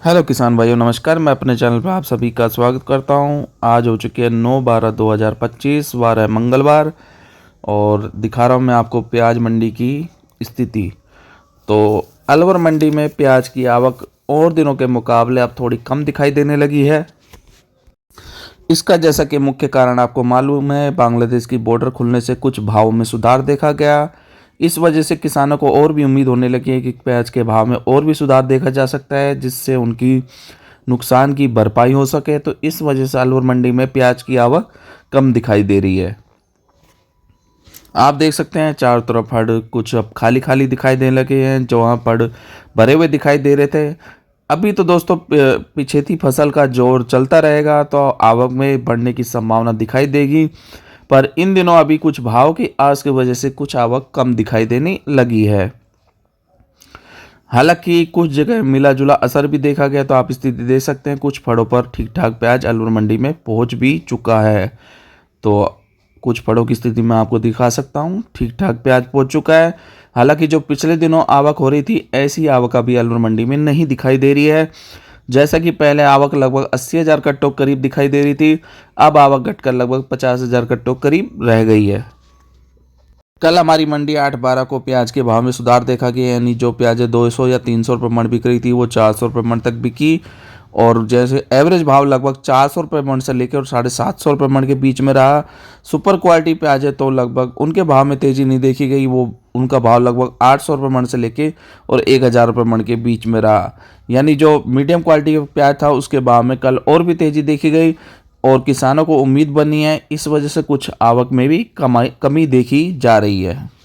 Hello किसान भाइयों, नमस्कार। मैं अपने चैनल पर आप सभी का स्वागत करता हूं। आज हो चुकी है 9/12/2025, वार है मंगलवार, और दिखा रहा हूं मैं आपको प्याज मंडी की स्थिति। तो अलवर मंडी में प्याज की आवक और दिनों के मुकाबले अब थोड़ी कम दिखाई देने लगी है। इसका जैसा कि मुख्य कारण आपको मालूम है, बांग्लादेश की बॉर्डर खुलने से कुछ भाव में सुधार देखा गया। इस वजह से किसानों को और भी उम्मीद होने लगी है कि प्याज के भाव में और भी सुधार देखा जा सकता है, जिससे उनकी नुकसान की भरपाई हो सके। तो इस वजह से अलवर मंडी में प्याज की आवक कम दिखाई दे रही है। आप देख सकते हैं चारों तरफ हड़ कुछ अब खाली खाली दिखाई देने लगे हैं, जो वहाँ पड़ भरे हुए दिखाई दे रहे थे। अभी तो दोस्तों पिछेती फसल का जोर चलता रहेगा, तो आवक में बढ़ने की संभावना दिखाई देगी। पर इन दिनों अभी कुछ भाव की आस की वजह से कुछ आवक कम दिखाई देने लगी है। हालांकि कुछ जगह मिला जुला असर भी देखा गया, तो आप स्थिति देख सकते हैं कुछ फड़ों पर ठीक ठाक प्याज अलवर मंडी में पहुंच भी चुका है। तो कुछ फड़ों की स्थिति मैं आपको दिखा सकता हूं, ठीक ठाक प्याज पहुंच चुका है। हालांकि जो पिछले दिनों आवक हो रही थी, ऐसी आवक अभी अलवर मंडी में नहीं दिखाई दे रही है। जैसा कि पहले आवक लगभग 80,000 कट्टों करीब दिखाई दे रही थी, अब आवक घटकर लगभग 50,000 कट्टों करीब रह गई है। कल हमारी मंडी 8/12 को प्याज के भाव में सुधार देखा गया, यानी जो प्याज 200 या 300 रुपये मन बिक रही थी, वो 400 रुपये मन तक बिकी। और जैसे एवरेज भाव लगभग 400 रुपये मन से लेकर और 750 रुपये मन के बीच में रहा। सुपर क्वालिटी प्याज है तो लगभग उनके भाव में तेज़ी नहीं देखी गई, वो उनका भाव लगभग 800 रुपये मन से लेके और 1,000 रुपये मन के बीच में रहा। यानी जो मीडियम क्वालिटी का प्याज था, उसके भाव में कल और भी तेज़ी देखी गई, और किसानों को उम्मीद बनी है, इस वजह से कुछ आवक में भी कमी देखी जा रही है।